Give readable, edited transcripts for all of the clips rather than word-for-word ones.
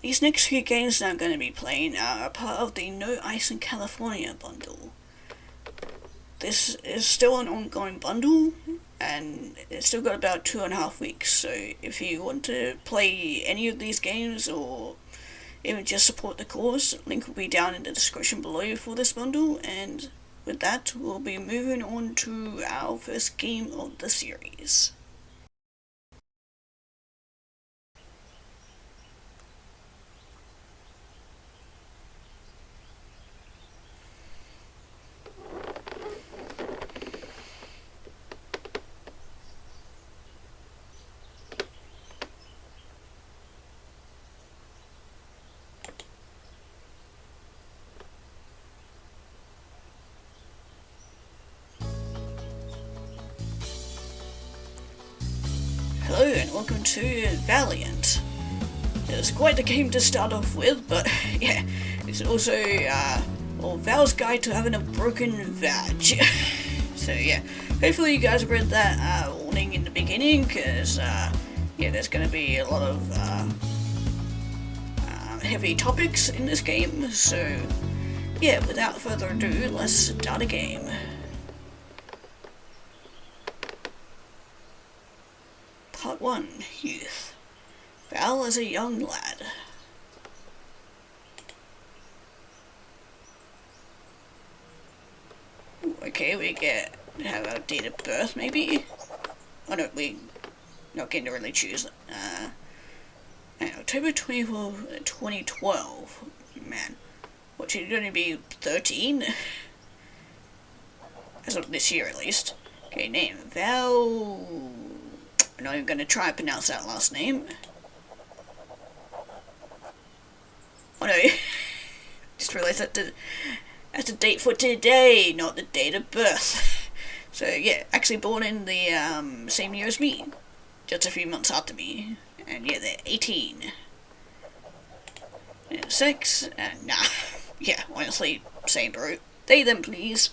These next few games that I'm going to be playing are part of the No Ice in California bundle. This is still an ongoing bundle, and it's still got about 2.5 weeks, so if you want to play any of these games or even just support the cause, link will be down in the description below for this bundle, and with that we'll be moving on to our first game of the series. Hello and welcome to Valiant. It's quite the game to start off with, but yeah, it's also Val's Guide to Having a Broken Vag. So yeah, hopefully you guys read that warning in the beginning, because yeah, there's going to be a lot of heavy topics in this game. So yeah, without further ado, let's start a game. Part 1. Youth. Val as a young lad. Okay, we have our date of birth, maybe? Oh no, we're not getting to really choose. October 24th, 2012. Man, what, should it only be 13? As of this year, at least. Okay, name. Val... I'm not even going to try and pronounce that last name. Oh no, just realised that's the date for today, not the date of birth. So yeah, actually born in the same year as me, just a few months after me, and yeah, they're 18. And 6, and nah, yeah, honestly, same bro. They them please.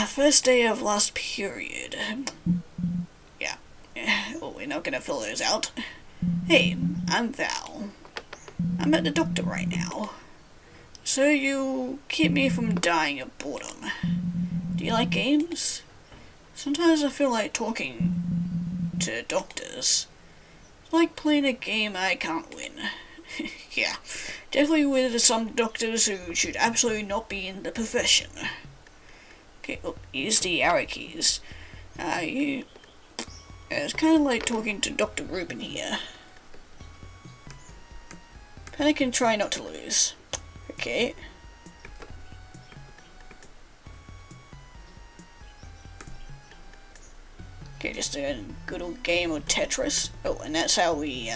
First day of last period. Yeah. Oh, we're not gonna fill those out. Hey, I'm Val. I'm at the doctor right now. So you keep me from dying of boredom. Do you like games? Sometimes I feel like talking to doctors. It's like playing a game I can't win. Yeah, definitely with some doctors who should absolutely not be in the profession. Okay, use the arrow keys. It's kind of like talking to Dr. Rubin here. Panic and try not to lose. Okay. Okay, just a good old game of Tetris. Oh, and that's how we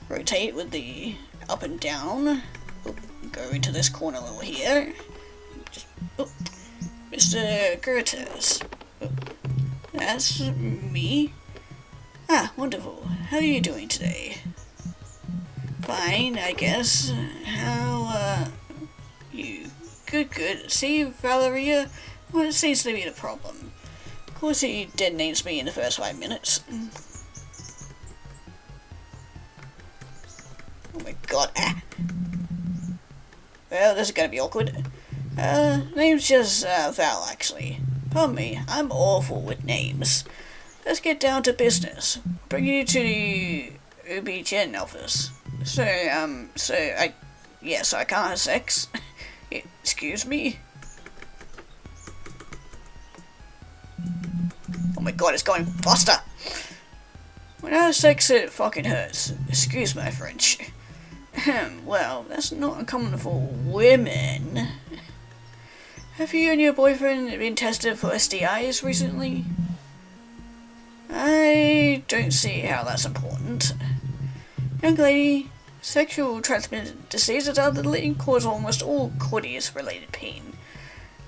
rotate with the up and down. Oh, go into this corner over here. Just, oh. Mr. Gertes. Oh, that's me. Ah, wonderful. How are you doing today? Fine, I guess. How, you? Good. See, Valeria? Well, it seems to be the problem. Of course he detonates me in the first 5 minutes. Oh my god. Ah. Well, this is gonna be awkward. Name's just, Val, actually. Pardon me, I'm awful with names. Let's get down to business. Bring you to the OB-GYN office. So I can't have sex? Excuse me? Oh my god, it's going faster! When I have sex, it fucking hurts. Excuse my French. Well, that's not uncommon for women. Have you and your boyfriend been tested for STIs recently? I don't see how that's important. Young lady, sexual transmitted diseases are the leading cause of almost all clitoris-related pain.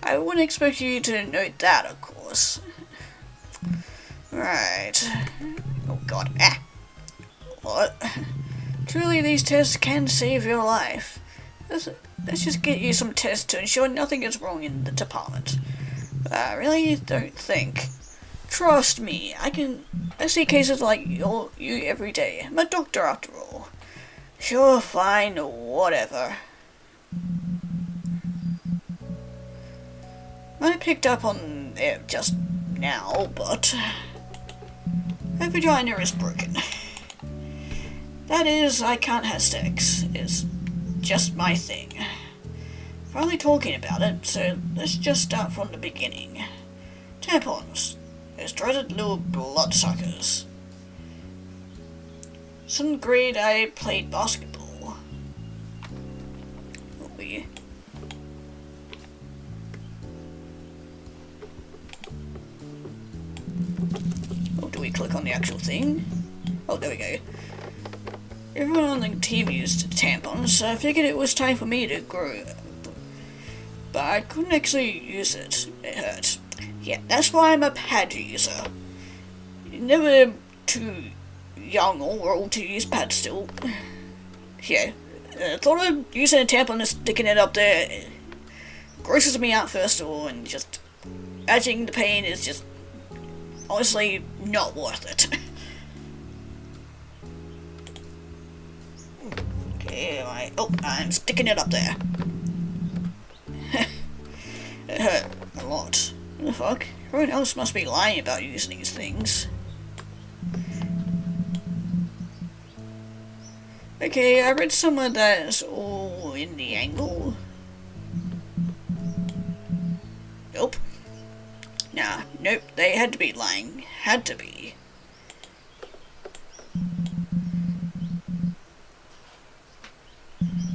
I wouldn't expect you to note that, of course. Right. Oh god. Ah. What? Truly, these tests can save your life. Let's just get you some tests to ensure nothing is wrong in the department. But I really don't think Trust me, I see cases like you every day. I'm a doctor after all. Sure, fine, whatever. I picked up on it just now, but her vagina is broken. That is, I can't have sex. It's just my thing. Finally talking about it, so let's just start from the beginning. Tampons. Those dreaded little bloodsuckers. Some grade I played basketball. Do we click on the actual thing? Oh, there we go. Everyone on the team used tampons, so I figured it was time for me to grow. But I couldn't actually use it. It hurt. Yeah, that's why I'm a pad user. Never too young or old to use pads still. Yeah, thought of using a tampon and sticking it up there grosses me out first of all, and just adding the pain is just honestly not worth it. Okay, I'm sticking it up there. It hurt a lot. What the fuck? Everyone else must be lying about using these things. Okay, I read somewhere that it's all in the angle. Nope. Nah, nope, they had to be lying. Had to be.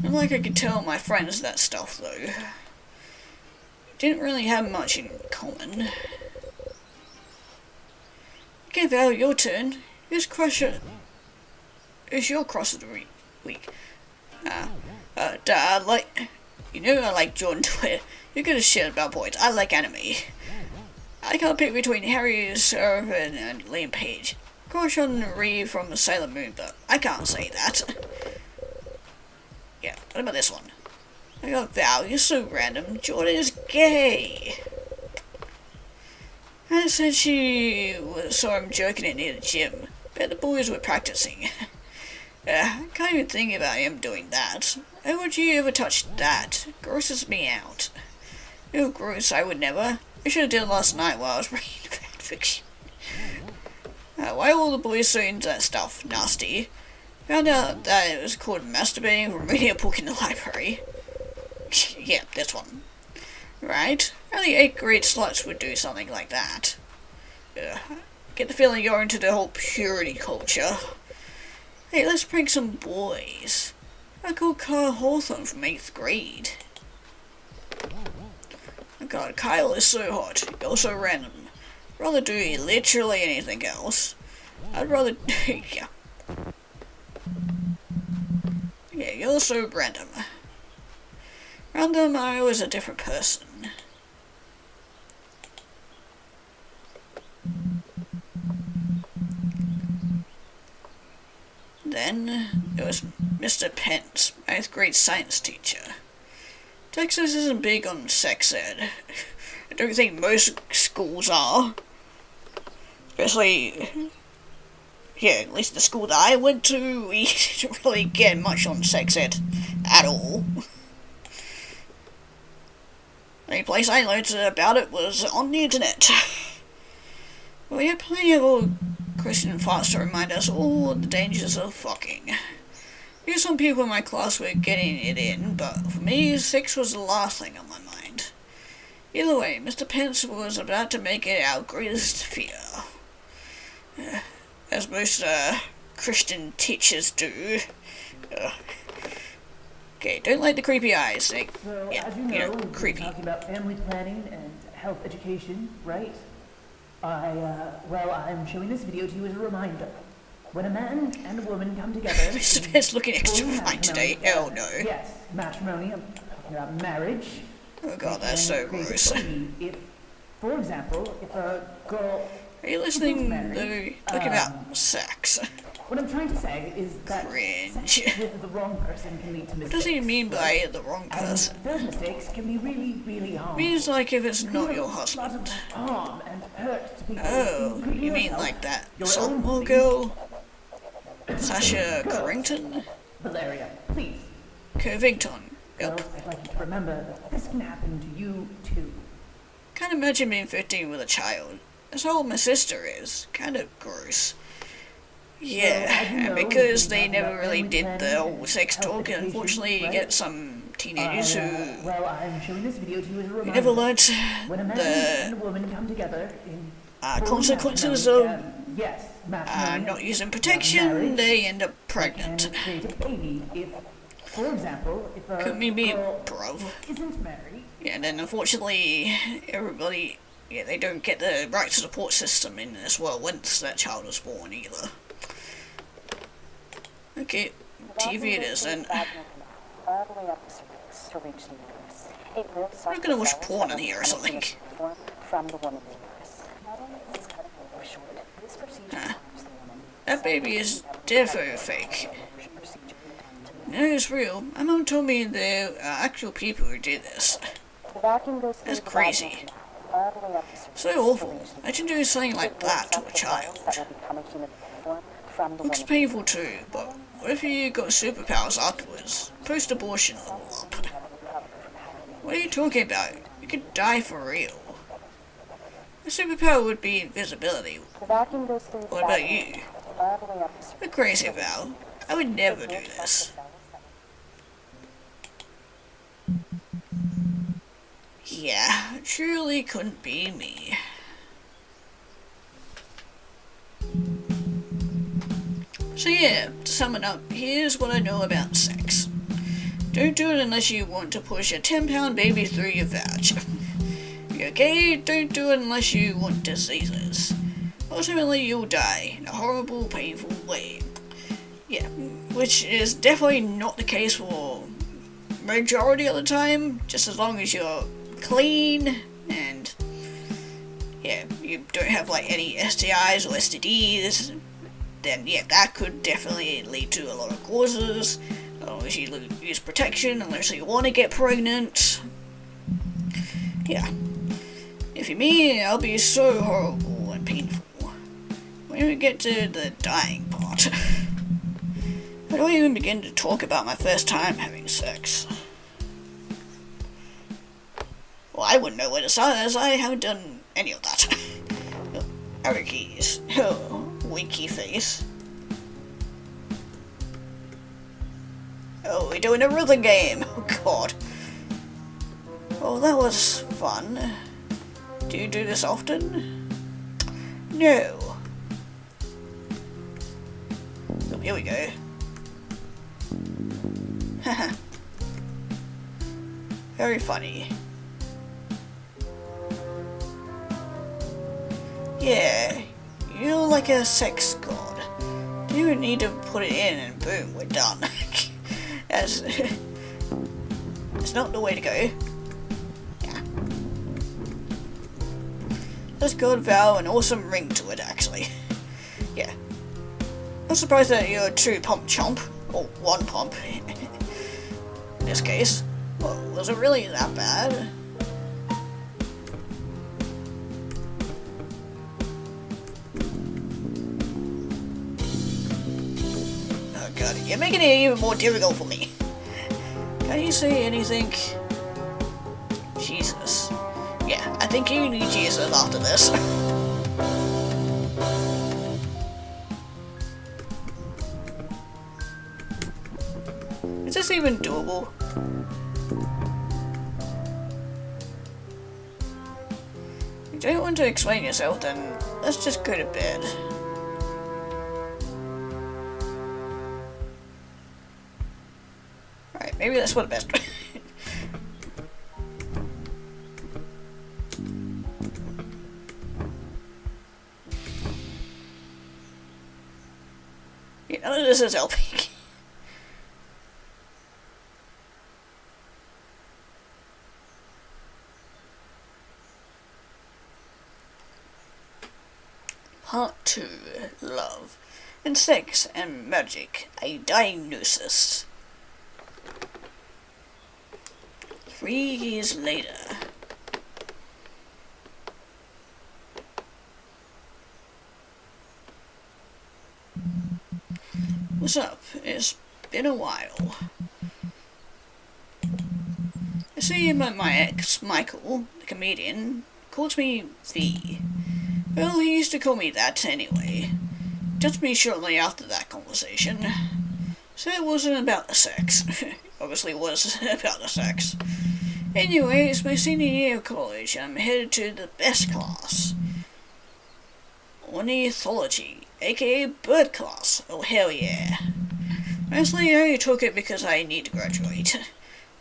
Not like I could tell my friends that stuff, though. Didn't really have much in common. Okay, Val, your turn. Who's crusher? Who's your cross of the week? I like Jordan Twitter. You're gonna shit about boys. I like anime. I can't pick between Harry Sullivan and Liam Page. Crush on Ree from Sailor Moon, but I can't say that. Yeah, what about this one? I got Val, you're so random. Jordan is gay. I said she saw him jerking it near the gym. Bet the boys were practicing. I can't even think about him doing that. How would you ever touch that? Grosses me out. Ew, gross, I would never. I should have done it last night while I was reading fanfiction. Why are all the boys so into that stuff? Nasty. Found out that it was called masturbating from reading a book in the library. Yeah, this one. Right? Only 8th grade sluts would do something like that. Get the feeling you're into the whole purity culture. Hey, let's prank some boys. I called Kyle Hawthorne from 8th grade. Oh god, Kyle is so hot. You're so random. I'd rather do literally anything else. I'd rather... yeah. Yeah, you're so random. Random, I was a different person. Then, it was Mr. Pence, my 8th grade science teacher. Texas isn't big on sex ed. I don't think most schools are. Especially, yeah, at least the school that I went to, we didn't really get much on sex ed at all. The only place I learned about it was on the internet. Well, we had plenty of old Christian farts to remind us all the dangers of fucking. Knew some people in my class were getting it in, but for me, sex was the last thing on my mind. Either way, Mr. Pence was about to make it our greatest fear. As most Christian teachers do. Okay, don't like the creepy eyes. So, yeah, as you know, creepy. We're talking about family planning and health education, right? I'm showing this video to you as a reminder. When a man and a woman come together... Mr. Pence looking extra fine today. Oh no. Yes, matrimony. I'm talking about marriage. Oh god, that's so gross. If, for example, if a girl... Are you listening to talking about sex? What I'm trying to say is that Cringe. sex with the wrong person can lead to mistakes. What does he mean by the wrong And person? those mistakes can be really, really harmful. Means like if it's not your Cause a lot husband. of harm and hurt to people, Oh, including you mean yourself, like that your own softball body. girl? Sasha Corrington? Valeria, please. Covington. Yep. Girls, I'd like you to remember that this can happen to you too. Can't imagine being 15 with a child. That's how old my sister is. Kind of gross. Yeah, as you and know, because we they have never about really family did the planning whole sex and health talk, and education, unfortunately you right? get some teenagers who Well, I'm showing this video to you as a reminder. never learnt When a man the and a woman come together in full consequences matrimony, of yes, matrimony, not using not protection, marriage, they end up they pregnant. can create a baby if, for example, if a Could be girl bro. isn't married. Yeah, and then unfortunately everybody, they don't get the right support system in this world once that child is born either. Okay, TV it is then. All the way up the cervix to reach the uterus. It lives I'm gonna watch porn in here or something. From the woman's uterus. Not only is this cutting over short, this procedure harms the woman. That baby is defo fake. Procedure No, it's real. My mom told me there are actual people who did this. The vacuum goes through That's the crazy. vaginal canal, all the way up the cervix So to awful. reach the Imagine doing something like that to a child. That will become a human form from the Looks woman's painful too, but what if you got superpowers afterwards? Post-abortion level up. What are you talking about? You could die for real. A superpower would be invisibility. The vacuum goes through the What about vaginal you? canal, all the way up the cervix. You're crazy, Val. I would never do this. Yeah, it truly couldn't be me. So yeah, to sum it up, here's what I know about sex. Don't do it unless you want to push a 10-pound baby through your vag. If you're gay, don't do it unless you want diseases. Ultimately, you'll die in a horrible, painful way. Yeah, which is definitely not the case for majority of the time, just as long as you're clean and yeah, you don't have like any STIs or STDs, then yeah, that could definitely lead to a lot of causes. As long as you use protection, unless you want to get pregnant. Yeah. If you're me, I'll be so horrible and painful. When we get to the dying part, I don't even begin to talk about my first time having sex. Well, I wouldn't know where to start as I haven't done any of that. Arrogance. Oh, winky face. Oh, we're doing a rhythm game. Oh god. Oh, that was fun. Do you do this often? No. Oh, here we go. Haha. Very funny. Yeah, you're like a sex god. You need to put it in and boom, we're done. As it's not the way to go. Yeah. This god Val an awesome ring to it actually. Yeah. I'm surprised that you're a 2-pump chomp. Or 1 pump. In this case. Well, was it really that bad? Oh god, you're making it even more difficult for me. Can you say anything? Jesus. Yeah, I think you need Jesus after this. Is this even doable? If you don't want to explain yourself, then let's just go to bed. Right, maybe that's for the best. None of this is helping. Part 2, Love. and sex and magic, a diagnosis. 3 years later. What's up? It's been a while. I see my ex, Michael, the comedian, calls me V. Well, he used to call me that anyway. Dumped me shortly after that conversation. So it wasn't about the sex. Obviously it was about the sex. Anyway, it's my senior year of college and I'm headed to the best class. Ornithology, aka bird class. Oh hell yeah. Honestly, I only took it because I need to graduate.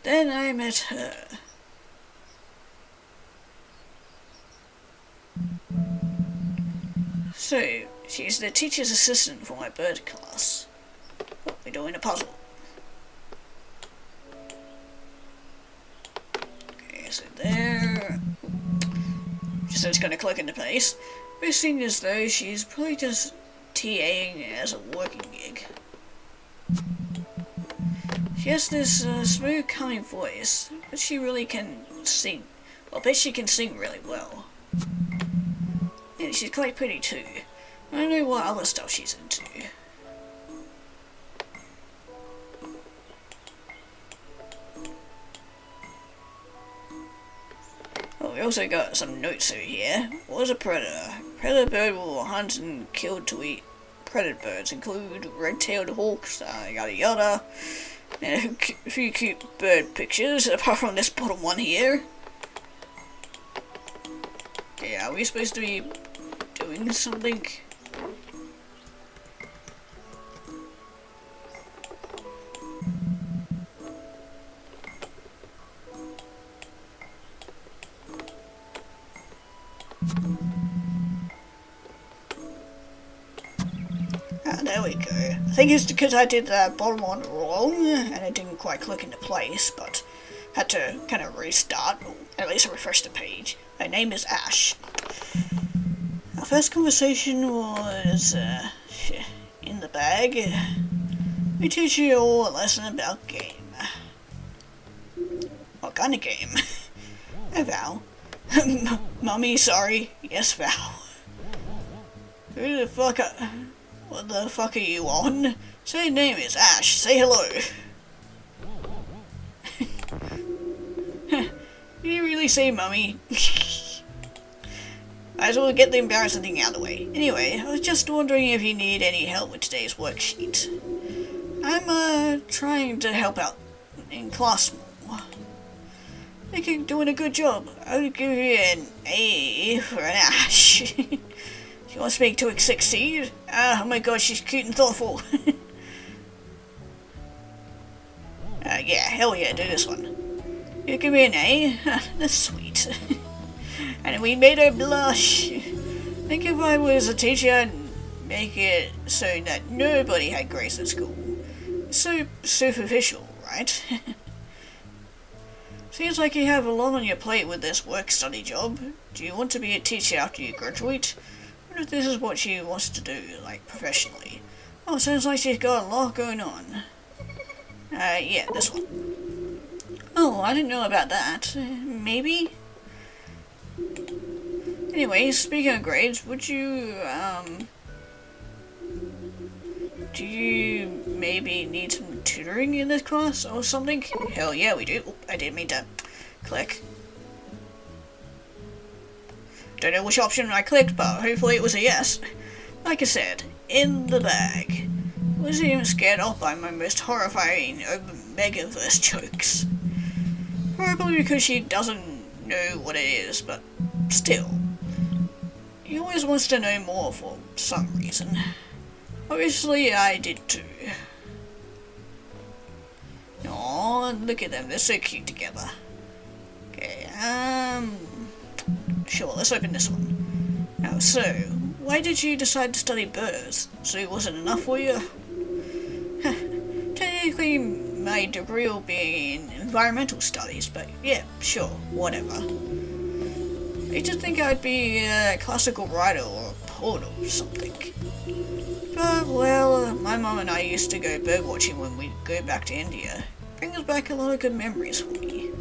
Then I met her. So, she's the teacher's assistant for my bird class. Oh, we're doing a puzzle. Okay, so there. So it's gonna click into place. It seems as though she's probably just TAing as a working gig. She has this smooth, calming voice, but she really can sing. Well, I bet she can sing really well. And she's quite pretty too. I don't know what other stuff she's into. Oh, we also got some notes over here. What is a predator? Predator bird will hunt and kill to eat. Predator birds include red-tailed hawks, yada yada. And a few cute bird pictures, apart from this bottom one here. Okay, are we supposed to be doing something? There we go. I think it's because I did that bottom one wrong and it didn't quite click into place, but had to kind of restart, or at least refresh the page. Her name is Ash. Our first conversation was in the bag. We teach you all a lesson about game. What kind of game? Oh, Val. Mummy, sorry. Yes, Val. Who the fuck what the fuck are you on? Say your name is Ash. Say hello. Did you really say mummy? Might as well get the embarrassing thing out of the way. Anyway, I was just wondering if you need any help with today's worksheet. I'm trying to help out in class more. I think you're doing a good job. I would give you an A for an Ash. She wants me to succeed? Oh my god, she's cute and thoughtful. Yeah, hell yeah, do this one. You give me an A? That's sweet. And we made her blush. I think if I was a teacher, I'd make it so that nobody had grades at school. It's so superficial, right? Seems like you have a lot on your plate with this work-study job. Do you want to be a teacher after you graduate? I wonder if this is what she wants to do, like, professionally. Oh, sounds like she's got a lot going on. Yeah, this one. Oh, I didn't know about that. Maybe? Anyway, speaking of grades, would you, do you maybe need some tutoring in this class or something? Hell yeah, we do. Oh, I didn't mean to click. Don't know which option I clicked, but hopefully it was a yes. Like I said, in the bag. Wasn't even scared off by my most horrifying Megaverse jokes. Probably because she doesn't know what it is, but still. He always wants to know more for some reason. Obviously, I did too. Aw, look at them, they're so cute together. Okay, sure, let's open this one. Now, so, why did you decide to study birds? So it wasn't enough for you? Technically, my degree will be in environmental studies, but yeah, sure, whatever. I just think I'd be a classical writer or a poet or something. But, well, my mum and I used to go bird watching when we'd go back to India. Brings back a lot of good memories for me.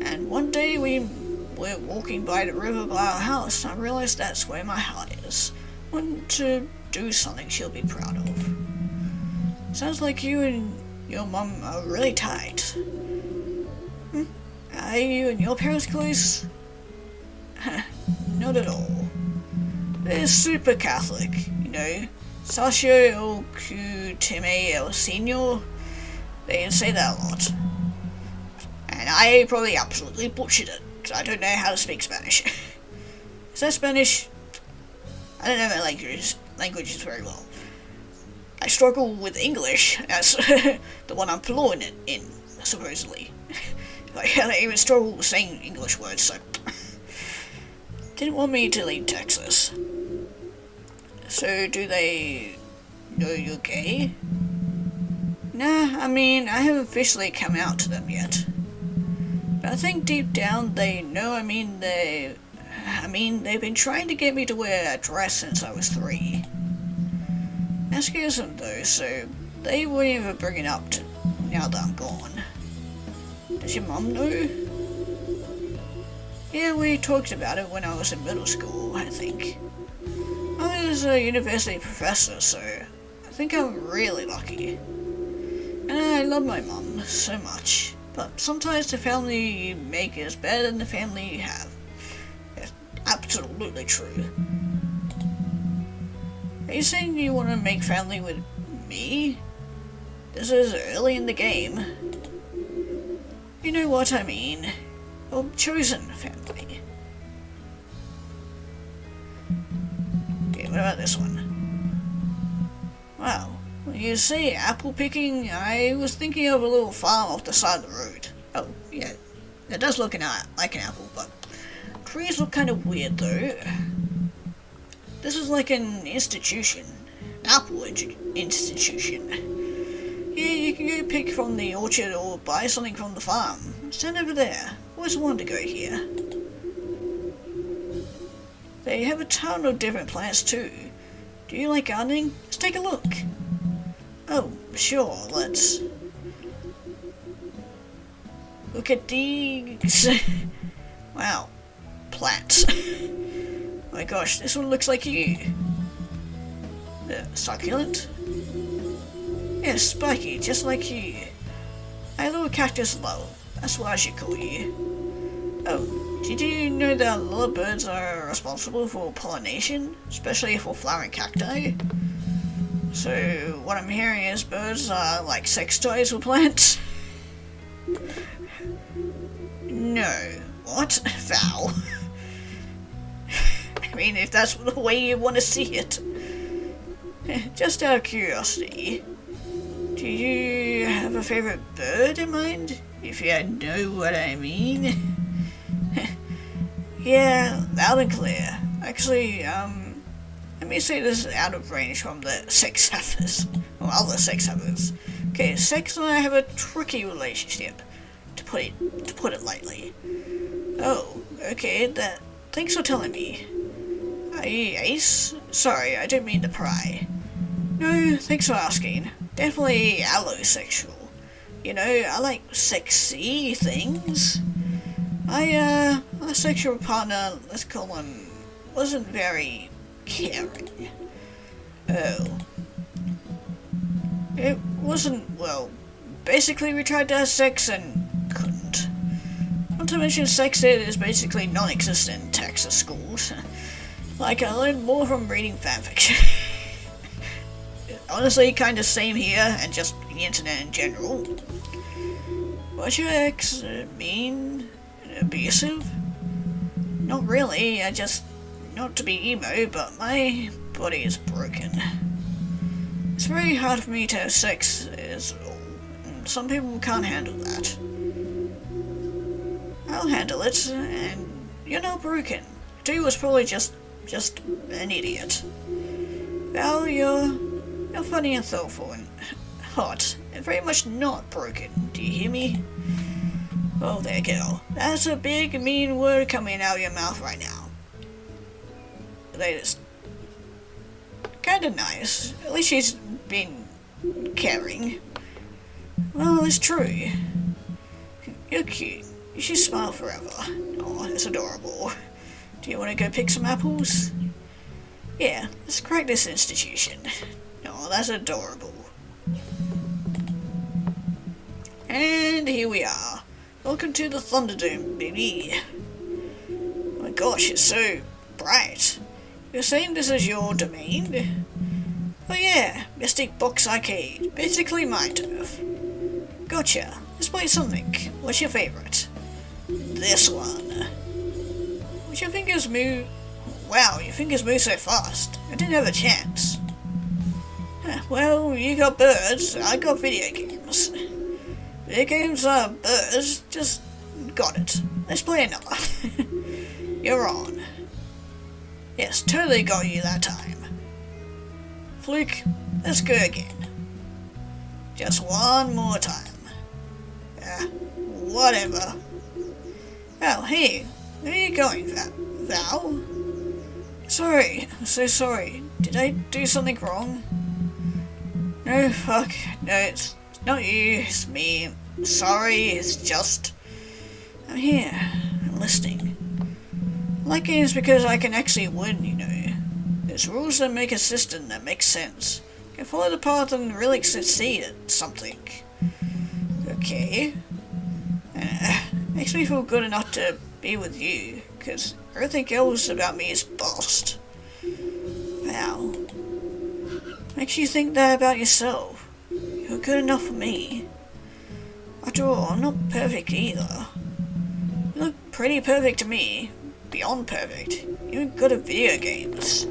And one day we were walking by the river by our house, and I realised that's where my heart is. I want to do something she'll be proud of. Sounds like you and your mum are really tight. Are you and your parents close? Not at all. They're super Catholic, you know. Sasha o Kutime el Senor. They say that a lot. And I probably absolutely butchered it, because I don't know how to speak Spanish. Is that Spanish? I don't know my languages very well. I struggle with English, that's the one I'm fluent in, supposedly. I even struggle with saying English words, so... Didn't want me to leave Texas. So, do they know you're gay? Nah, I mean, I haven't officially come out to them yet. But I think deep down they know. They've been trying to get me to wear a dress since I was 3. That's them though, so they won't even bring it up to now that I'm gone. Does your mum know? Yeah, we talked about it when I was in middle school, I think. I was a university professor, so I think I'm really lucky. And I love my mum so much, but sometimes the family you make is better than the family you have. It's absolutely true. Are you saying you want to make family with me? This is early in the game. You know what I mean. Your chosen family. Okay, what about this one? Wow. When you say apple picking, I was thinking of a little farm off the side of the road. Oh, yeah. It does look like an apple, but trees look kind of weird though. This is like an institution. Apple institution. Yeah, you can go pick from the orchard or buy something from the farm. Stand over there. Always wanted to go here. They have a ton of different plants too. Do you like gardening? Let's take a look. Oh, sure, let's... Look at these... Wow. Plants. Oh my gosh, this one looks like you. Succulent? Yes, spiky, just like you. A little cactus love. That's what I should call you. Oh, did you know that a lot of birds are responsible for pollination? Especially for flowering cacti? So, what I'm hearing is birds are like sex toys with plants? No. What? Foul. I mean, if that's the way you want to see it. Just out of curiosity, do you have a favorite bird in mind? If you know what I mean. Yeah, loud and clear. Actually, let me say this is out of range from the sex heifers. Or other sex heifers. Okay, sex and I have a tricky relationship, to put it lightly. Oh, okay, thanks for telling me. Are you ace? Sorry, I don't mean to pry. No, thanks for asking. Definitely allosexual. You know, I like sexy things. My sexual partner, let's call him, wasn't very caring. Oh. It wasn't, well, basically we tried to have sex and couldn't. Not to mention sex ed is basically non-existent in Texas schools. Like, I learned more from reading fanfiction. Honestly, kinda same here, and just the internet in general. Was your ex mean and abusive? Not really, I just, not to be emo, but my body is broken. It's very hard for me to have sex, is all, and some people can't handle that. I'll handle it, and you're not broken. Dude was probably just an idiot. Val, you're funny and thoughtful and hot, and very much not broken. Do you hear me? Oh, there you go. That's a big, mean word coming out of your mouth right now. Latest. kinda nice. At least she's been caring. Well, it's true. You're cute. You should smile forever. Oh, that's adorable. Do you want to go pick some apples? Yeah, let's crack this institution. Oh, that's adorable. And here we are. Welcome to the Thunderdome, baby. Oh my gosh, it's so bright. You're saying this is your domain? Oh yeah, Mystic Box Arcade. Basically my turf. Gotcha. Let's play something. What's your favorite? This one. Would your fingers move? Wow, your fingers move so fast. I didn't have a chance. Well, you got birds, I got video games. Video games are birds, just got it. Let's play another. You're on. Yes, totally got you that time. Fluke, let's go again. Just one more time. Whatever. Oh, hey, where are you going, Val? Sorry, I'm so sorry. Did I do something wrong? No, fuck. No, it's not you, it's me. Sorry, it's just... I'm here. I'm listening. I like games because I can actually win, you know. There's rules that make a system that makes sense. You can follow the path and really succeed at something. Okay. Makes me feel good enough to be with you, because everything else about me is bust. Wow. Makes you think that about yourself. You're good enough for me. After all, I'm not perfect either. You look pretty perfect to me. Beyond perfect. You're good at video games.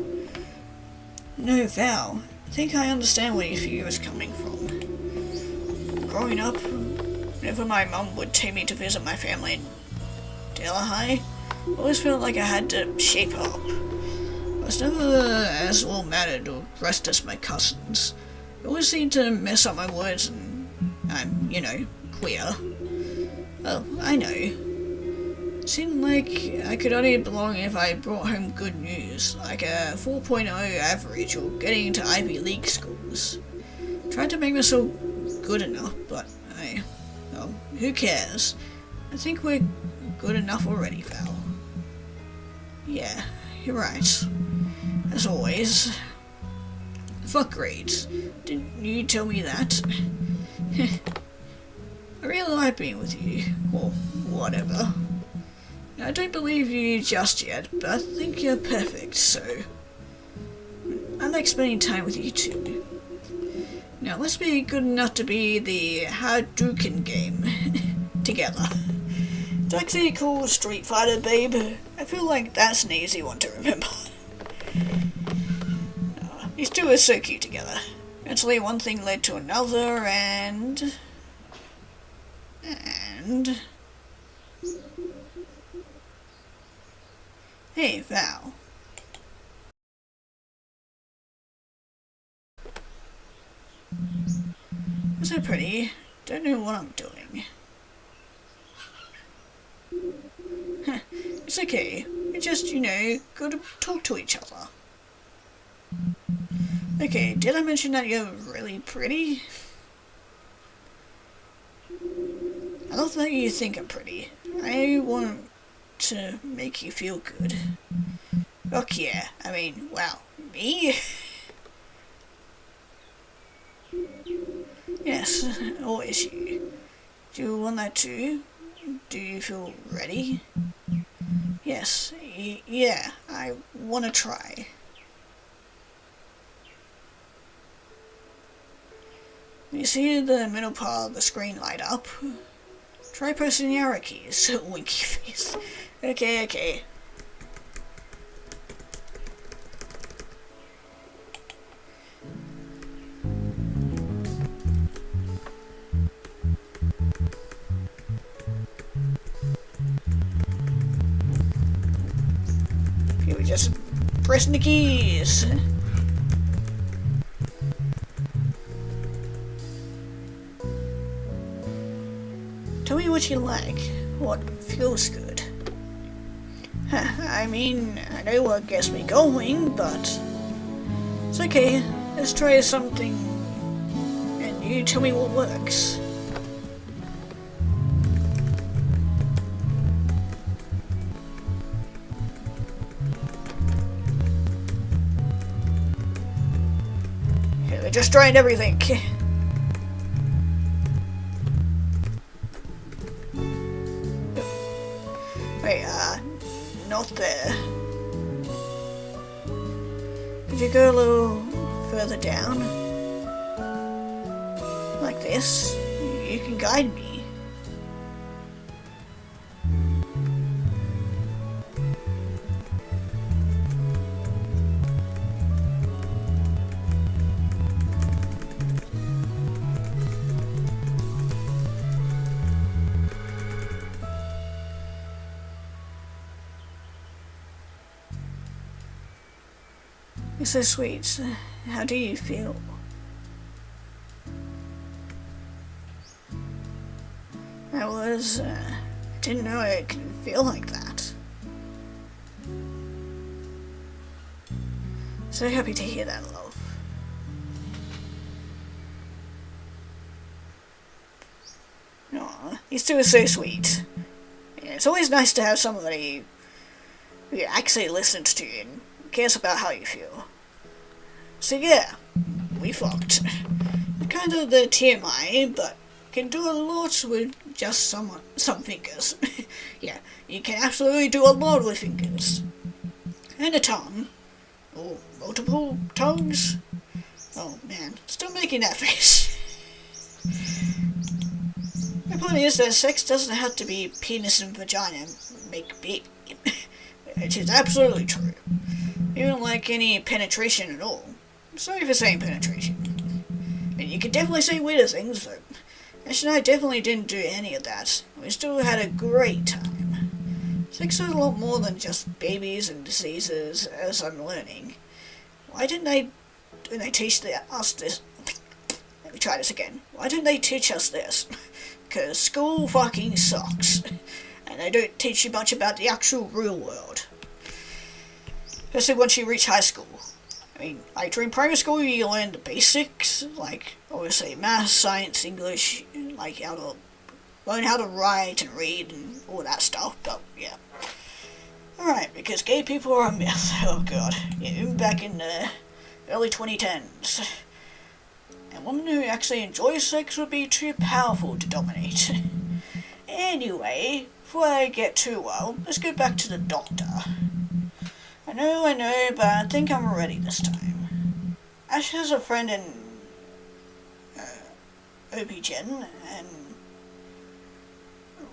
No, Val. I think I understand where your fear is coming from. Growing up, whenever my mum would take me to visit my family in Delahigh, I always felt like I had to shape up. I was never as well mannered or dressed as my cousins. I always seemed to mess up my words, and I'm, you know, queer. Well, I know. It seemed like I could only belong if I brought home good news, like a 4.0 average or getting into Ivy League schools. Tried to make myself good enough, but well, who cares? I think we're good enough already, Val. Yeah, you're right. As always. Fuck grades. Didn't you tell me that? I really like being with you. Or whatever. I don't believe you just yet, but I think you're perfect, so... I like spending time with you too. Now let's be good enough to be the Hadouken game together. It's actually called Street Fighter, babe. I feel like that's an easy one to remember. These two are so cute together. Eventually one thing led to another, and... Hey, Val. So pretty. Don't know what I'm doing. It's okay. We just, you know, gotta talk to each other. Okay, did I mention that you're really pretty? I love that you think I'm pretty. I want to make you feel good. Fuck yeah. I mean, wow. Me? Yes, always you. Do you want that too? Do you feel ready? Yes, yeah, I want to try. You see the middle part of the screen light up? Try pressing the arrow keys. Winky face. Okay. Okay, we just pressing the keys. Tell me what you like, what feels good. I mean, I know what gets me going, but It's okay, let's try something and you tell me what works. Okay, we're just trying everything. Wait, not there. Could you go a little further down? Like this? You can guide me. You're so sweet. How do you feel? I didn't know it could feel like that. So happy to hear that, love. Aw, these two are so sweet. Yeah, it's always nice to have somebody who actually listens to you and cares about how you feel. So yeah, we fucked. Kind of the TMI, but can do a lot with just some fingers. Yeah, you can absolutely do a lot with fingers. And a tongue. Or multiple tongues. Oh man, still making that face. The point is that sex doesn't have to be penis and vagina make big. Which is absolutely true. Even like any penetration at all. Sorry for saying penetration. And you can definitely say weirder things, though. Ash and I definitely didn't do any of that. We still had a great time. Sex is a lot more than just babies and diseases, as I'm learning. Why didn't they teach us this? Let me try this again. Why didn't they teach us this? Because school fucking sucks. And they don't teach you much about the actual real world. Especially once you reach high school. I mean, like during primary school you learn the basics, like obviously math, science, English, like learn how to write and read and all that stuff, but yeah. Alright, because gay people are a myth, oh god. Yeah, even back in the early 2010s. A woman who actually enjoys sex would be too powerful to dominate. Anyway, before I get too wild, let's go back to the doctor. I know, but I think I'm ready this time. Ash has a friend in OB-GYN and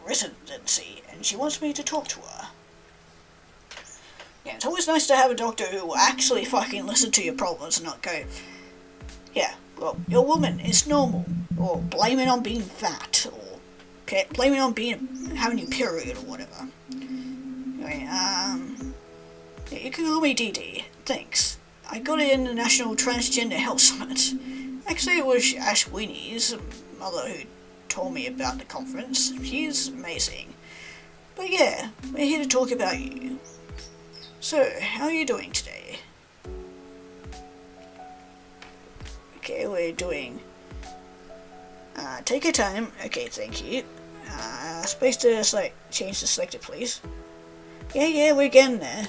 residency, and she wants me to talk to her. Yeah, it's always nice to have a doctor who will actually fucking listen to your problems and not go, yeah, well, your woman is normal, or blame it on being fat, or blame it on having your period or whatever. Anyway, yeah, you can call me DD. Thanks. I got it in the National Transgender Health Summit. Actually, it was Ash Winnie's mother who told me about the conference. She's amazing. But yeah, we're here to talk about you. So, how are you doing today? Okay, we're doing... take your time. Okay, thank you. Space to change the selector, please. Yeah, we're getting there.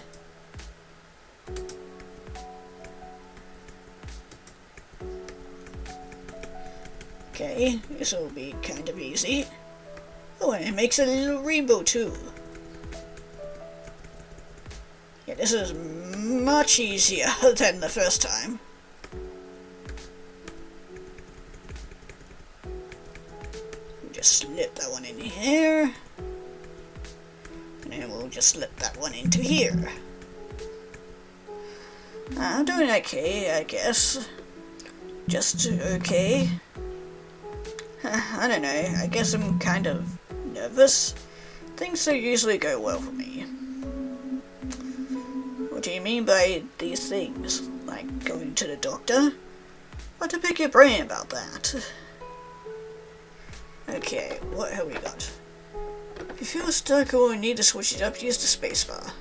Okay, this will be kind of easy. Oh, and it makes a little rainbow too. Yeah, this is much easier than the first time. Just slip that one in here. And then we'll just slip that one into here. I'm doing okay, I guess. Just okay. I don't know, I guess I'm kind of nervous. Things don't usually go well for me. What do you mean by these things? Like going to the doctor? What to pick your brain about that? Okay, what have we got? If you feel stuck or need to switch it up, use the spacebar.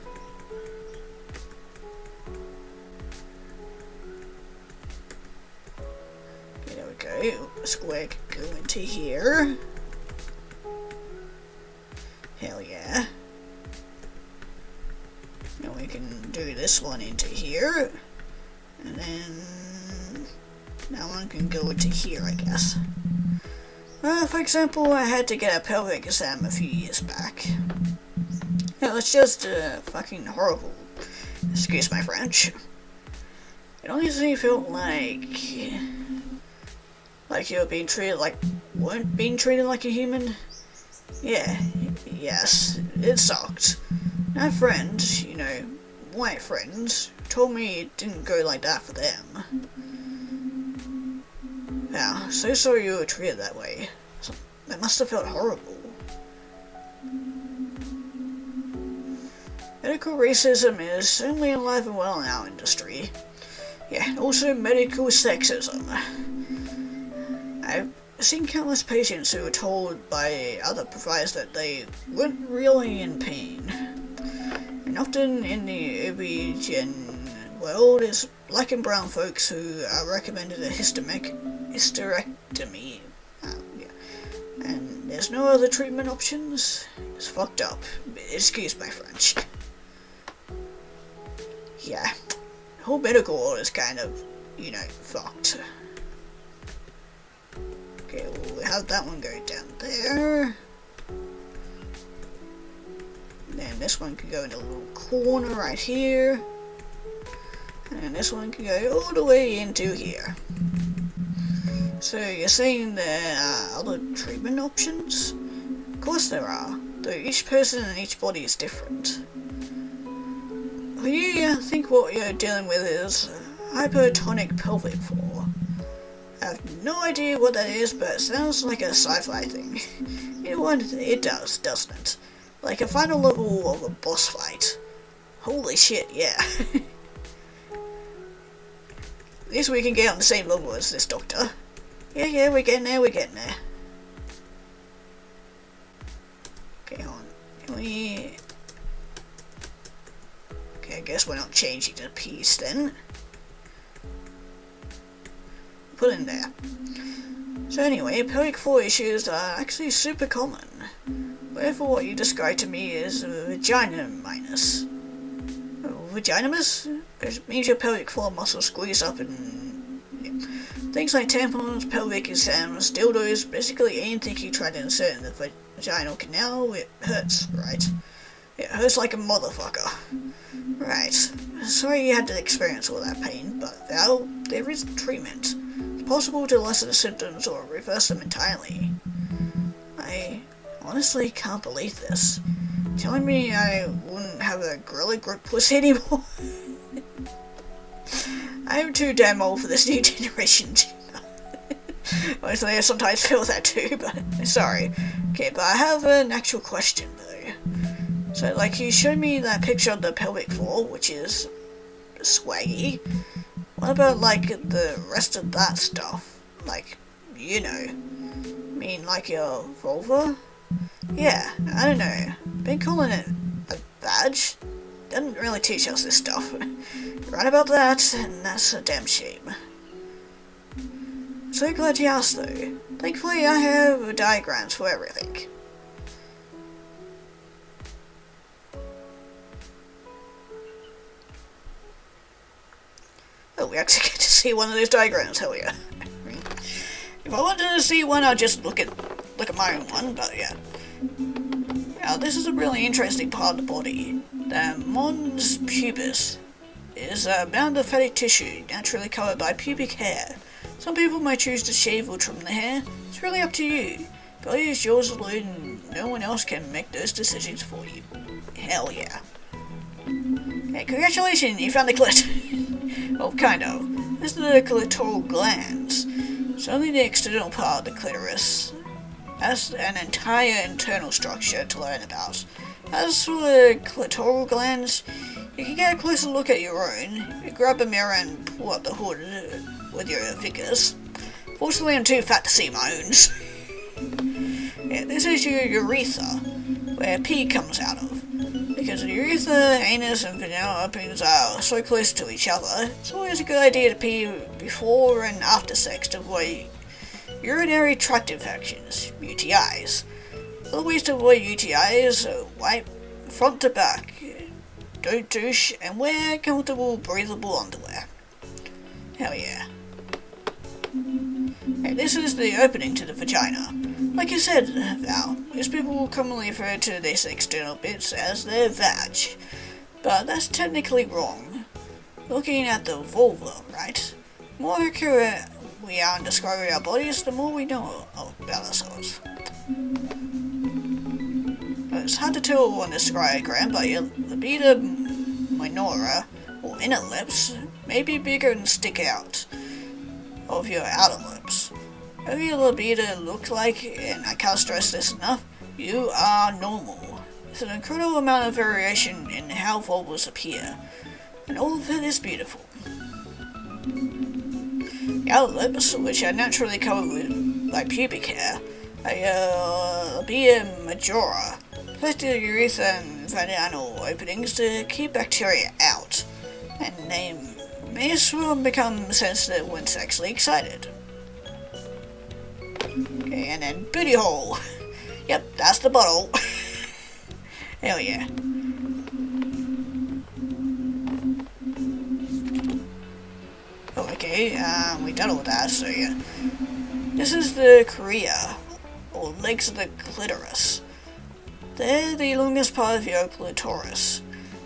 square can go into here. Hell yeah. Now we can do this one into here. And then that one can go into here, I guess. For example, I had to get a pelvic exam a few years back. It was just fucking horrible. Excuse my French. It honestly felt like you were being treated like, weren't being treated like a human. Yeah, yes, it sucked. My friends, you know, white friends, told me it didn't go like that for them. Yeah, so sorry you were treated that way. That must have felt horrible. Medical racism is certainly alive and well in our industry. Yeah, also medical sexism. I've seen countless patients who were told by other providers that they weren't really in pain. And often in the OB-GYN world, it's black and brown folks who are recommended a hysterectomy. And there's no other treatment options. It's fucked up. Excuse my French. Yeah, the whole medical world is kind of, you know, fucked. Okay, we'll have that one go down there. And then this one can go in a little corner right here. And this one can go all the way into here. So you're saying there are other treatment options? Of course there are, though each person and each body is different. For you, I think what you're dealing with is hypertonic pelvic floor. I have no idea what that is, but it sounds like a sci-fi thing. You know what? It does, doesn't it? Like a final level of a boss fight. Holy shit, yeah. At least we can get on the same level as this doctor. Yeah, we're getting there, Okay, hold on. Okay, I guess we're not changing the piece then. Put in there. So anyway, pelvic floor issues are actually super common. Wherefore what you described to me is vagina minus. Vaginamus? It means your pelvic floor muscles squeeze up and things like tampons, pelvic exams, dildos, basically anything you try to insert in the vaginal canal, it hurts, right? It hurts like a motherfucker. Right. Sorry you had to experience all that pain, but Val, there is treatment. It's possible to lessen the symptoms or reverse them entirely. I honestly can't believe this. Telling me I wouldn't have a gorilla grip pussy anymore? I am too damn old for this new generation. Honestly, I sometimes feel that too, but sorry. Okay, but I have an actual question though. So, like, you showed me that picture of the pelvic floor, which is swaggy. What about, like, the rest of that stuff? Like, you know. I mean, like your vulva? Yeah, I don't know. Been calling it a badge? Doesn't really teach us this stuff. You're right about that, and that's a damn shame. So glad you asked though. Thankfully I have diagrams for everything. Oh, we actually get to see one of those diagrams, hell yeah. If I wanted to see one, I'd just look at my own one, but yeah. Now, this is a really interesting part of the body. The mons pubis is a band of fatty tissue naturally covered by pubic hair. Some people might choose to shave or trim the hair. It's really up to you. Body is yours alone and no one else can make those decisions for you. Hell yeah. Hey, congratulations, you found the clit. Well, kind of. This is the clitoral glands. It's only the external part of the clitoris. Has an entire internal structure to learn about. As for the clitoral glands, you can get a closer look at your own. You grab a mirror and pull up the hood with your fingers. Fortunately, I'm too fat to see my own. Yeah, this is your urethra, where pee comes out of. Because the urethra, anus, and vaginal openings are so close to each other, it's always a good idea to pee before and after sex to avoid urinary tract infections, UTIs. The ways to avoid UTIs are wipe front to back, don't douche, and wear comfortable, breathable underwear. Hell yeah. Hey, this is the opening to the vagina. Like you said, Val, most people commonly refer to these external bits as their vag, but that's technically wrong. Looking at the vulva, right? The more accurate we are in describing our bodies, the more we know about ourselves. It's hard to tell on this diagram, but your labia minora, or inner lips, may be bigger and stick out of your outer lips. Whatever your libido look like, and I can't stress this enough, you are normal. There's an incredible amount of variation in how vulvas appear, and all of it is beautiful. The outer lips, which are naturally covered with by pubic hair, are labia majora, protect the urethra and vaginal openings to keep bacteria out, and they may as well become sensitive when sexually excited. Okay, and then booty hole. Yep, that's the bottle. Hell yeah. Oh, okay, we done all that, so yeah. This is the chorea, or legs of the clitoris. They're the longest part of your clitoris.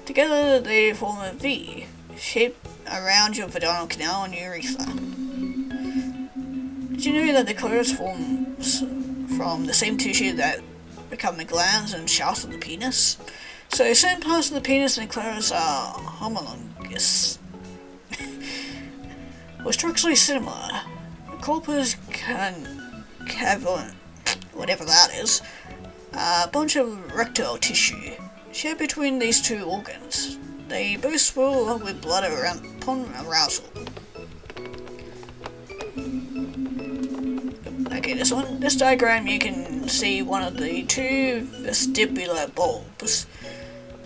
Together they form a V, shaped around your vaginal canal and urethra. Did you know that the clitoris forms from the same tissue that become the glands and shafts of the penis? So certain parts of the penis and the clitoris are homologous, or structurally similar. The corpus cavern, whatever that is, a bunch of erectile tissue shared between these two organs. They both swell with blood upon arousal. Okay, this diagram you can see one of the two vestibular bulbs.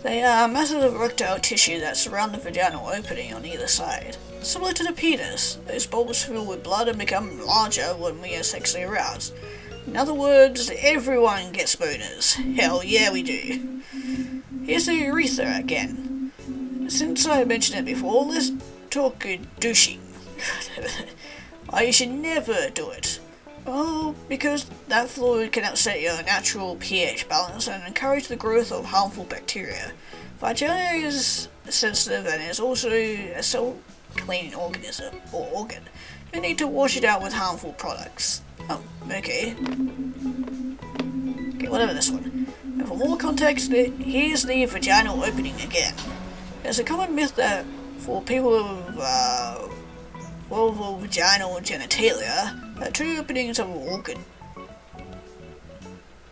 They are masses of erectile tissue that surround the vaginal opening on either side. Similar to the penis, those bulbs fill with blood and become larger when we are sexually aroused. In other words, everyone gets boners. Hell yeah, we do. Here's the urethra again. Since I mentioned it before, let's talk douching. Why you should never do it. Well, because that fluid can upset your natural pH balance and encourage the growth of harmful bacteria. Vagina is sensitive and is also a self-cleaning organism or organ. You need to wash it out with harmful products. Oh, okay. Okay, whatever this one. And for more context, here's the vaginal opening again. There's a common myth that for people with vulvovaginal genitalia, there are two openings of organ.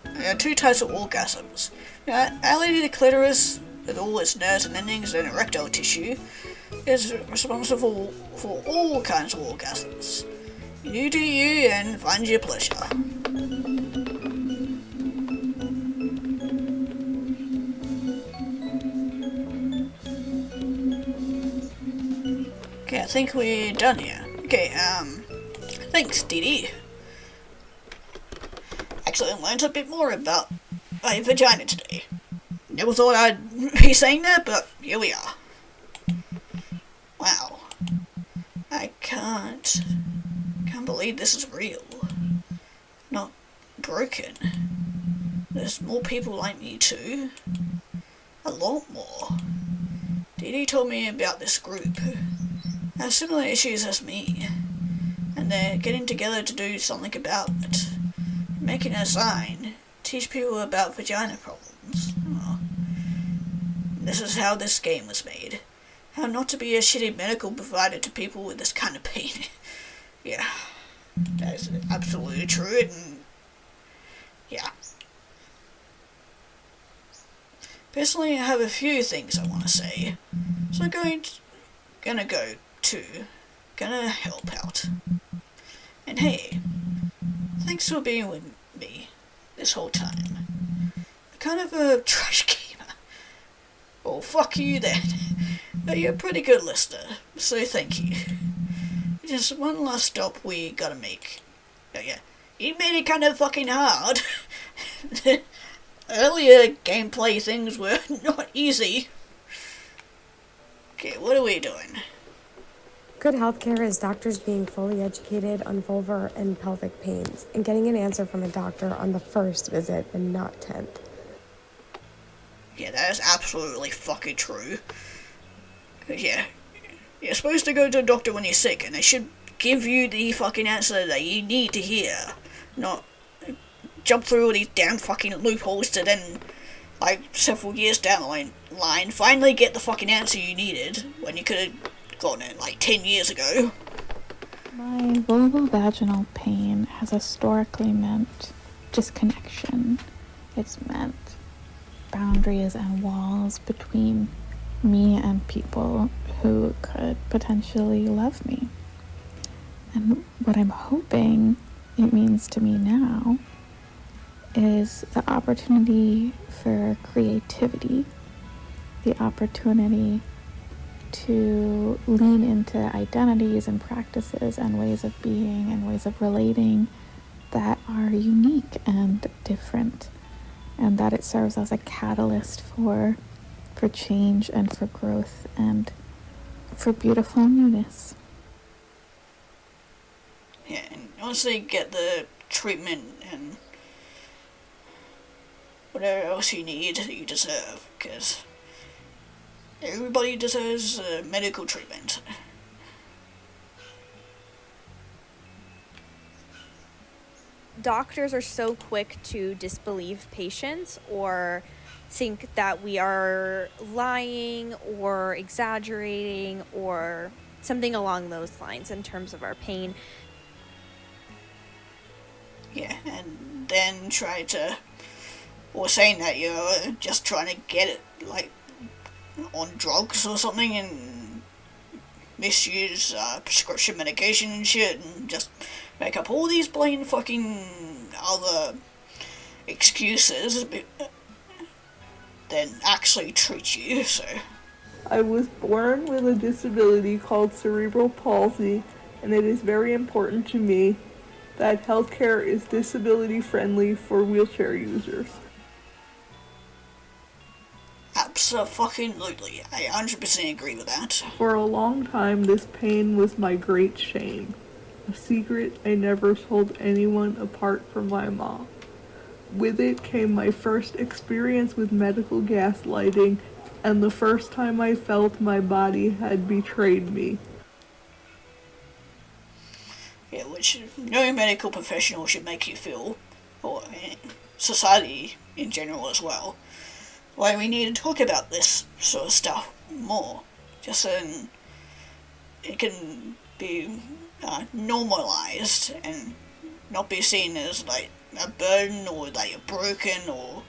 There are two types of orgasms. The clitoris, with all its nerves and endings and erectile tissue, is responsible for all kinds of orgasms. You do you and find your pleasure. Okay, I think we're done here. Okay, thanks, Didi. Actually, I learned a bit more about my vagina today. Never thought I'd be saying that, but here we are. Wow. I can't believe this is real. Not broken. There's more people like me too. A lot more. Didi told me about this group. Have similar issues as me. And they're getting together to do something about it. Making a sign. Teach people about vagina problems. Oh. This is how this game was made. How not to be a shitty medical provider to people with this kind of pain. Yeah. That is absolutely true, and yeah. Personally, I have a few things I want to say, so I'm gonna help out. And hey, thanks for being with me this whole time. I'm kind of a trash gamer. Well, fuck you then. But you're a pretty good listener, so thank you. Just one last stop we gotta make yeah, you made it kind of fucking hard. Earlier gameplay things were not easy. Okay, what are we doing? Good healthcare is doctors being fully educated on vulvar and pelvic pains and getting an answer from a doctor on the first visit and not 10th. Yeah, that is absolutely fucking true. Yeah, you're supposed to go to a doctor when you're sick, and they should give you the fucking answer that you need to hear, not jump through all these damn fucking loopholes to then, like, several years down the line, finally get the fucking answer you needed when you could have gotten it, like, 10 years ago. My vulvovaginal pain has historically meant disconnection. It's meant boundaries and walls between me and people who could potentially love me. And what I'm hoping it means to me now is the opportunity for creativity, the opportunity to lean into identities and practices and ways of being and ways of relating that are unique and different, and that it serves as a catalyst for change and for growth and for beautiful newness. Yeah, and once they get the treatment and whatever else you need, you deserve, because everybody deserves medical treatment. Doctors are so quick to disbelieve patients or think that we are lying or exaggerating or something along those lines in terms of our pain. Yeah, and then try to, or saying that you're just trying to get it, like, on drugs or something, and misuse prescription medication and shit, and just make up all these blatant fucking other excuses, then actually treat you, so. I was born with a disability called cerebral palsy, and it is very important to me that healthcare is disability friendly for wheelchair users. Absolutely, I 100% agree with that. For a long time, this pain was my great shame, a secret I never told anyone apart from my mom. With it came my first experience with medical gaslighting, and the first time I felt my body had betrayed me. Yeah, which no medical professional should make you feel, or society in general as well. Why we need to talk about this sort of stuff more, just so it can be normalized and not be seen as like a burden or that you're broken or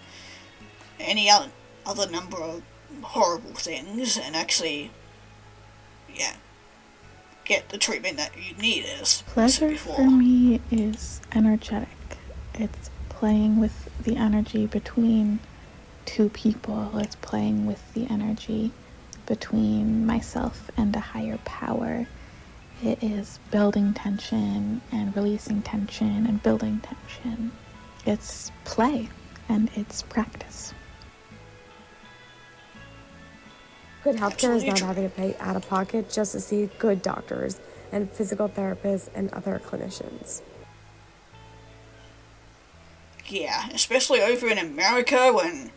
any other number of horrible things, and actually, yeah, get the treatment that you need. As Pleasure before. for me is energetic. It's playing with the energy between two people. It's playing with the energy between myself and a higher power. It is building tension and releasing tension and building tension. It's play and it's practice. Good healthcare is not having to pay out of pocket just to see good doctors and physical therapists and other clinicians. Yeah, especially over in America when,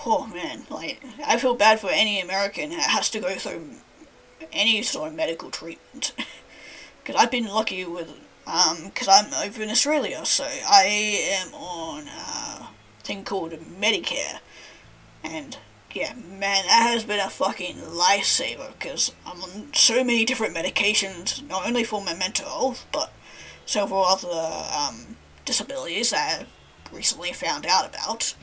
oh man, like, I feel bad for any American that has to go through any sort of medical treatment. Because I've been lucky with, because I'm over in Australia, so I am on a thing called Medicare. And yeah, man, that has been a fucking lifesaver, because I'm on so many different medications, not only for my mental health, but several other disabilities that I've recently found out about.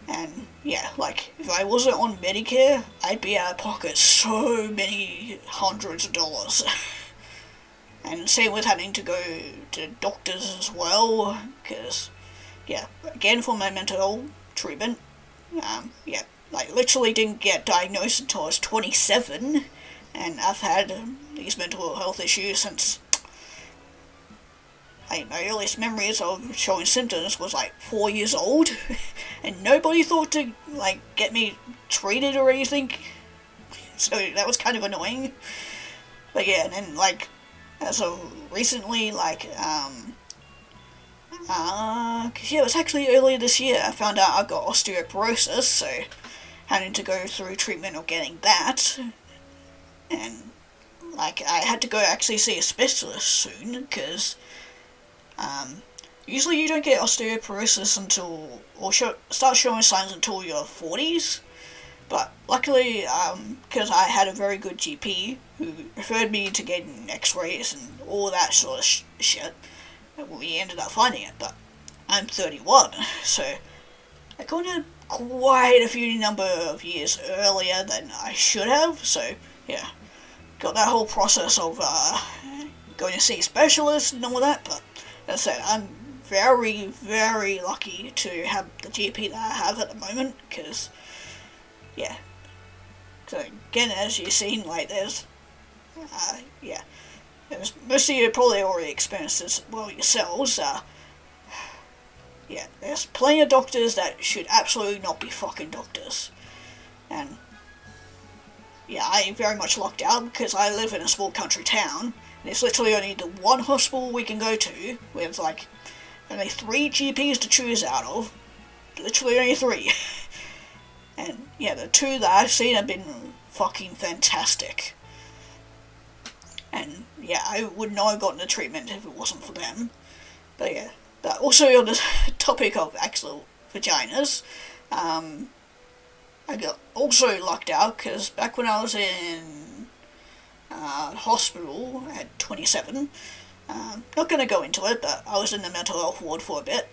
And yeah, like, if I wasn't on Medicare, I'd be out of pocket so many hundreds of dollars. And same with having to go to doctors as well, because, yeah, again, for my mental health treatment, yeah, like, literally didn't get diagnosed until I was 27, and I've had these mental health issues since, my earliest memories of showing symptoms was like 4 years old, and nobody thought to like get me treated or anything. So that was kind of annoying. But yeah, and then like as of recently, like it was actually earlier this year I found out I got osteoporosis, so having to go through treatment of getting that, and like I had to go actually see a specialist soon because usually you don't get osteoporosis until start showing signs until your 40s. But luckily, because I had a very good GP who referred me to getting x-rays and all that sort of shit, we ended up finding it. But I'm 31, so I got it quite a few number of years earlier than I should have. So yeah, got that whole process of going to see specialists and all that. But as I said, I'm very, very lucky to have the GP that I have at the moment, because yeah. So again, as you've seen, like there's most of you probably already experienced this well yourselves. Yeah, there's plenty of doctors that should absolutely not be fucking doctors, and yeah, I very much lucked out because I live in a small country town, and there's literally only the one hospital we can go to with like only 3 GPs to choose out of, literally only 3. And yeah, the 2 that I've seen have been fucking fantastic. And yeah, I would not have gotten the treatment if it wasn't for them. But yeah, but also on the topic of actual vaginas, I got also lucked out because back when I was in hospital at 27, not going to go into it, but I was in the mental health ward for a bit.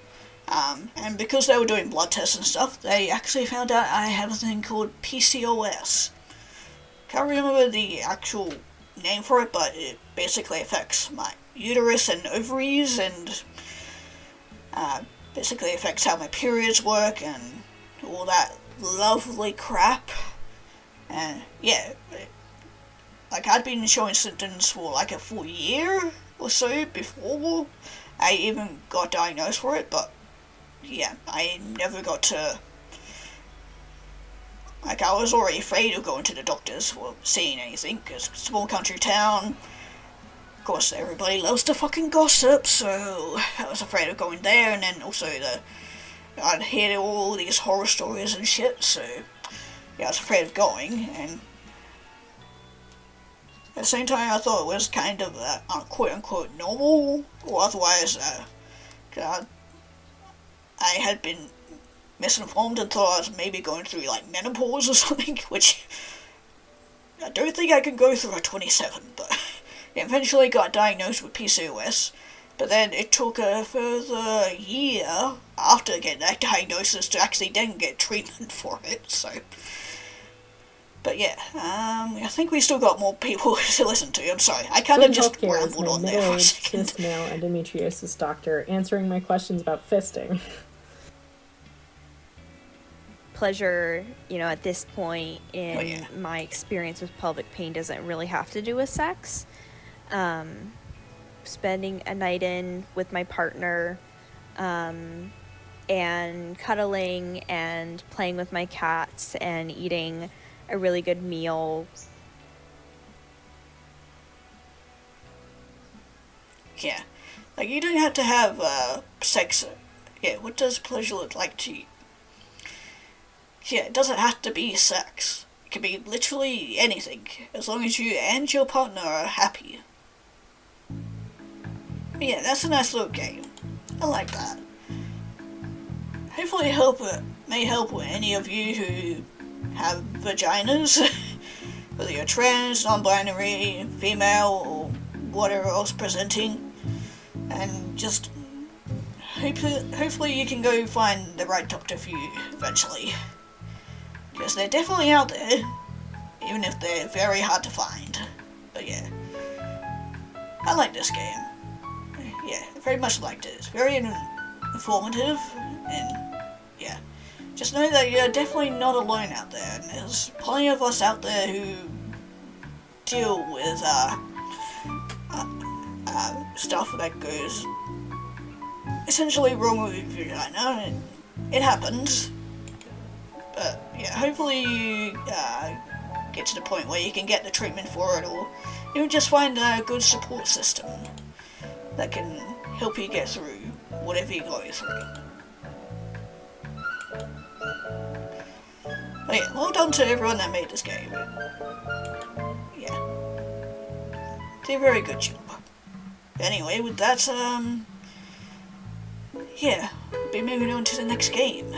And because they were doing blood tests and stuff, they actually found out I have a thing called PCOS. Can't remember the actual name for it, but it basically affects my uterus and ovaries, and basically affects how my periods work and all that lovely crap. And yeah, like I'd been showing symptoms for like a full year or so before I even got diagnosed for it, but yeah, I never got to, like, I was already afraid of going to the doctors for seeing anything, because small country town, of course everybody loves to fucking gossip, so I was afraid of going there, and then also I'd hear all these horror stories and shit, so yeah, I was afraid of going, and at the same time I thought it was kind of quote-unquote normal, or otherwise, I had been misinformed and thought I was maybe going through like menopause or something, which I don't think I can go through at 27, but eventually got diagnosed with PCOS, but then it took a further year after getting that diagnosis to actually then get treatment for it, so. But yeah, I think we still got more people to listen to. I'm sorry, I kind of just rambled on there for a second. Cis male endometriosis doctor answering my questions about fisting. Pleasure, at this point in my experience with pelvic pain doesn't really have to do with sex. Spending a night in with my partner, and cuddling and playing with my cats and eating a really good meal. Yeah, like you don't have to have sex. Yeah, what does pleasure look like to you? Yeah, it doesn't have to be sex. It can be literally anything, as long as you and your partner are happy. But yeah, that's a nice little game. I like that. Hopefully it may help with any of you who have vaginas, whether you're trans, non-binary, female, or whatever else presenting, and just hopefully you can go find the right doctor for you eventually. Because they're definitely out there, even if they're very hard to find. But yeah, I like this game. Yeah, I very much liked it. It's very informative, and yeah, just know that you're definitely not alone out there, and there's plenty of us out there who deal with stuff that goes essentially wrong with your vagina. It happens. But yeah, hopefully you get to the point where you can get the treatment for it, or just find a good support system that can help you get through whatever you're going through. But yeah, well done to everyone that made this game. Yeah. Did a very good job. Anyway, with that, yeah, we'll be moving on to the next game.